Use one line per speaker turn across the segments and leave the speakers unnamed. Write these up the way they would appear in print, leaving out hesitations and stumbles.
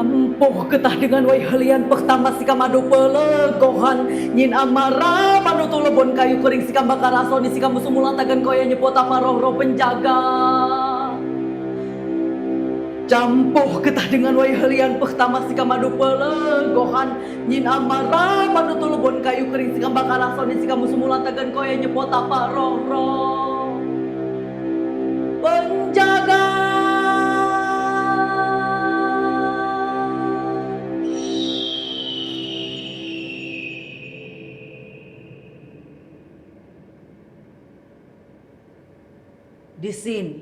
Campuh ketah dengan wai halian pertama sikam adu pelegohan nyin amara manutu lebon kayu kering sikam bakar asoni sikam musumulan tagan koya nyepot apa roh-roh penjaga. Campuh ketah dengan wai halian pertama sikam adu pelegohan nyin amara manutu lebon kayu kering sikam bakar asoni sikam musumulan tagan koya nyepot apa roh-roh penjaga. Di sini,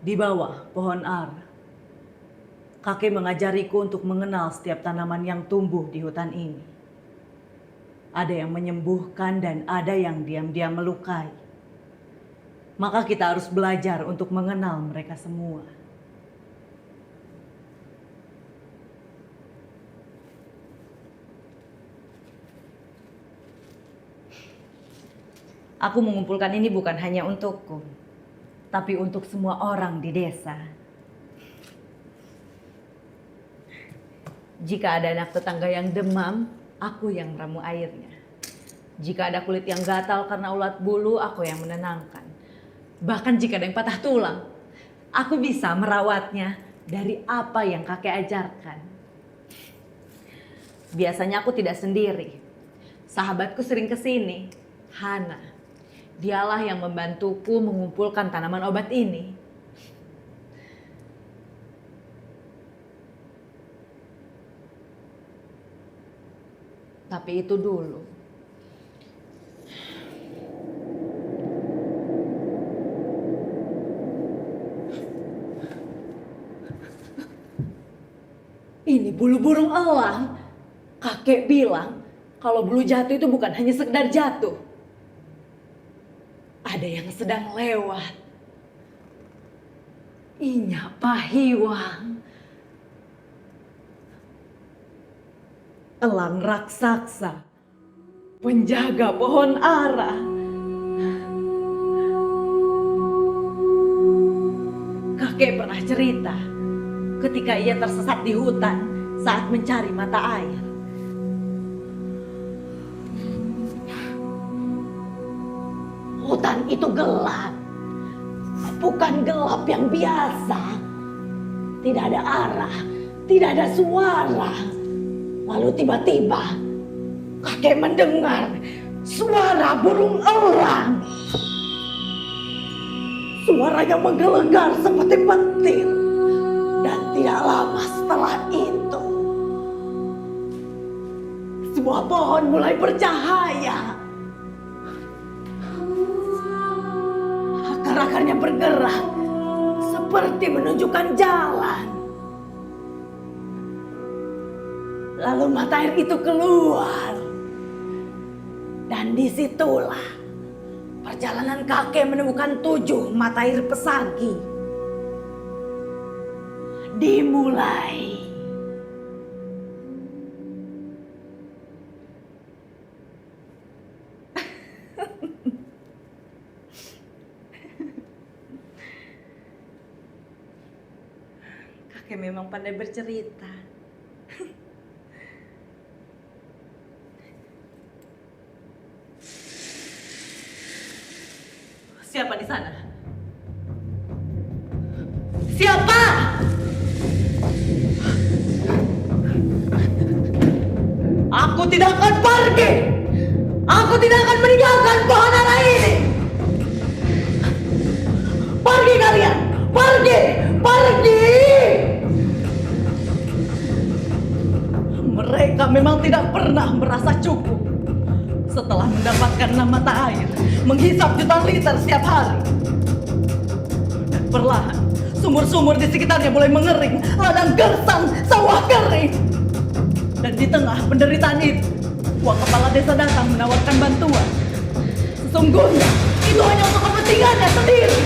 di bawah pohon ara, kakek mengajariku untuk mengenal setiap tanaman yang tumbuh di hutan ini. Ada yang menyembuhkan dan ada yang diam-diam melukai. Maka kita harus belajar untuk mengenal mereka semua. Aku mengumpulkan ini bukan hanya untukku, tapi untuk semua orang di desa. Jika ada anak tetangga yang demam, aku yang meramu airnya. Jika ada kulit yang gatal karena ulat bulu, aku yang menenangkan. Bahkan jika ada yang patah tulang, aku bisa merawatnya dari apa yang kakek ajarkan. Biasanya aku tidak sendiri. Sahabatku sering kesini, Hana. Dialah yang membantuku mengumpulkan tanaman obat ini. Tapi itu dulu. Ini bulu burung elang. Kakek bilang kalau bulu jatuh itu bukan hanya sekedar jatuh. Ada yang sedang lewat. Inya Pahiwang. Elang raksasa. Penjaga pohon ara. Kakek pernah cerita ketika ia tersesat di hutan saat mencari mata air. Hutan itu gelap, bukan gelap yang biasa. Tidak ada arah, tidak ada suara. Lalu tiba-tiba kakek mendengar suara burung elang. Suara yang menggelegar seperti petir. Dan tidak lama setelah itu, sebuah pohon mulai bercahaya. Akar-akarnya bergerak seperti menunjukkan jalan. Lalu mata air itu keluar. Dan disitulah perjalanan kakek menemukan 7 mata air pesagi. Dimulai. Kakek memang pandai bercerita. Siapa di sana? Siapa? Aku tidak akan pergi. Aku tidak akan meninggalkan pohon ara ini. Pergi kalian. Pergi. Pergi. Mereka memang tidak pernah merasa cukup setelah mendapatkan mata air, menghisap jutaan liter setiap hari. Dan perlahan, sumur-sumur di sekitarnya mulai mengering, ladang gersang, sawah kering. Dan di tengah penderitaan itu, uang kepala desa datang menawarkan bantuan. Sesungguhnya, itu hanya untuk kepentingannya sendiri.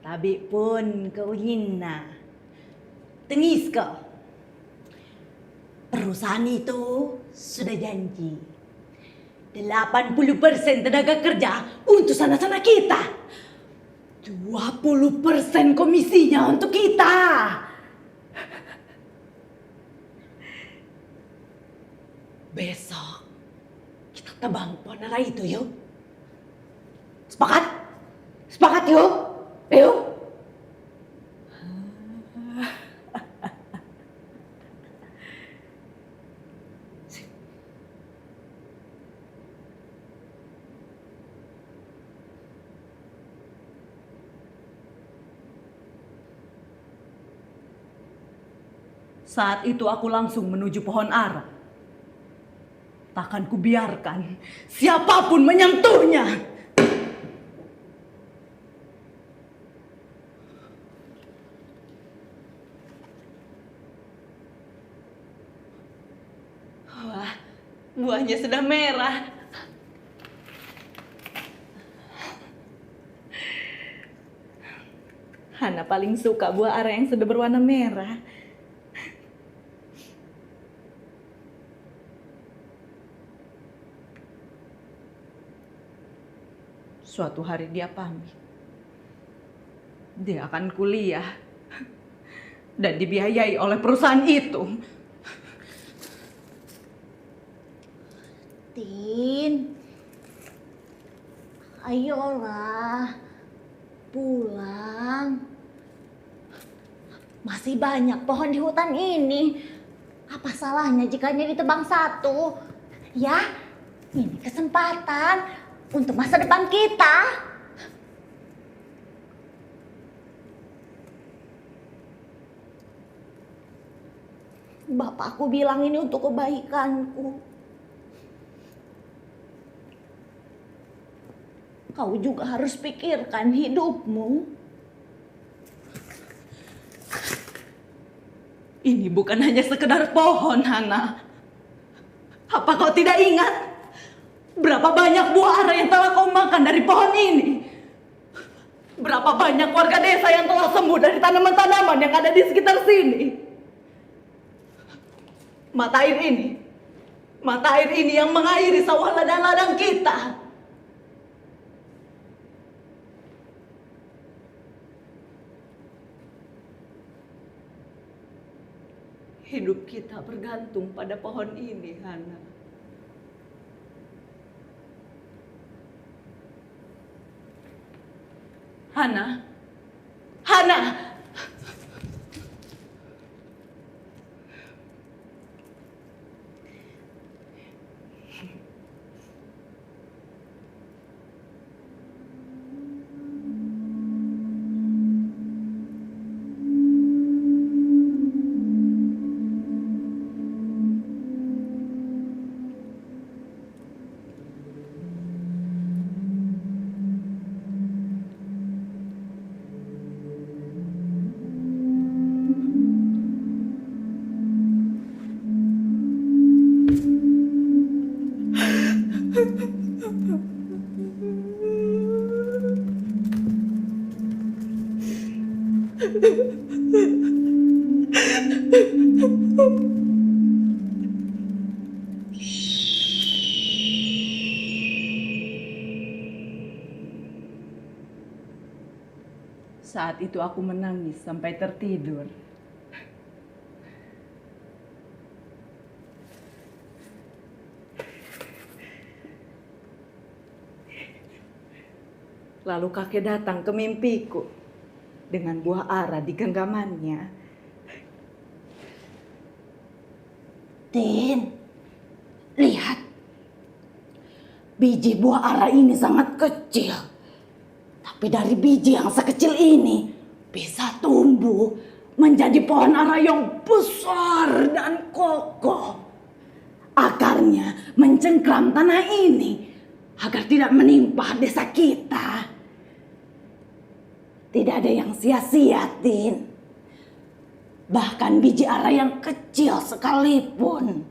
Tapi pun kau hina. Tengis kau. Perusahaan itu sudah janji 80% tenaga kerja untuk sana-sana kita. 20% komisinya untuk kita. Besok kita tebang pohon ara itu yuk. Sepakat? Sepakat yuk? Yuk. Saat itu aku langsung menuju pohon ara. Takkan kubiarkan siapapun menyentuhnya. Wah, buahnya sudah merah. Hana paling suka buah ara yang sudah berwarna merah. Suatu hari dia pamit. Dia akan kuliah dan dibiayai oleh perusahaan itu.
Tin, ayolah pulang. Masih banyak pohon di hutan ini. Apa salahnya jika hanya ditebang satu? Ya, ini kesempatan untuk masa depan kita. Bapakku bilang ini untuk kebaikanku. Kau juga harus pikirkan hidupmu.
Ini bukan hanya sekedar pohon, Hana. Apa kau tidak ingat? Berapa banyak buah ara yang telah kau makan dari pohon ini? Berapa banyak warga desa yang telah sembuh dari tanaman-tanaman yang ada di sekitar sini? Mata air ini yang mengairi sawah ladang-ladang kita. Hidup kita bergantung pada pohon ini, Hana. Hana. Hana. Saat itu aku menangis sampai tertidur. Lalu kakek datang ke mimpiku dengan buah ara di genggamannya.
Tin, lihat. Biji buah ara ini sangat kecil. Tapi dari biji yang sekecil ini bisa tumbuh menjadi pohon ara yang besar dan kokoh. Akarnya mencengkram tanah ini agar tidak menimpa desa kita. Tidak ada yang sia-sia, Tin. Bahkan biji ara yang kecil sekalipun.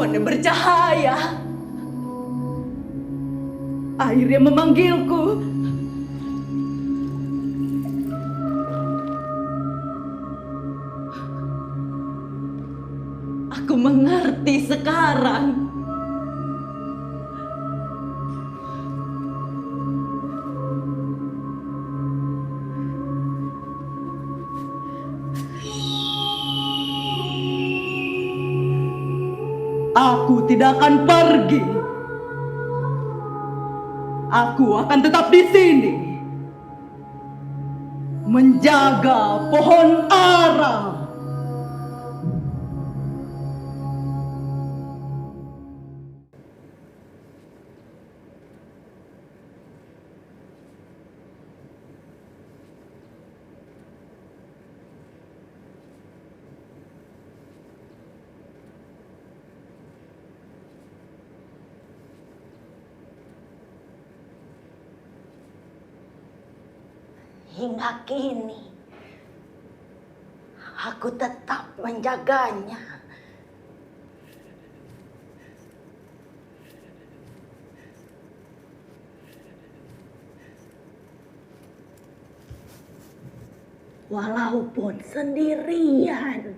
pohon yang bercahaya. Air yang memanggilku. Aku mengerti sekarang. Aku tidak akan pergi. Aku akan tetap di sini. Menjaga pohon ara.
Hingga kini, aku tetap menjaganya. Walaupun sendirian.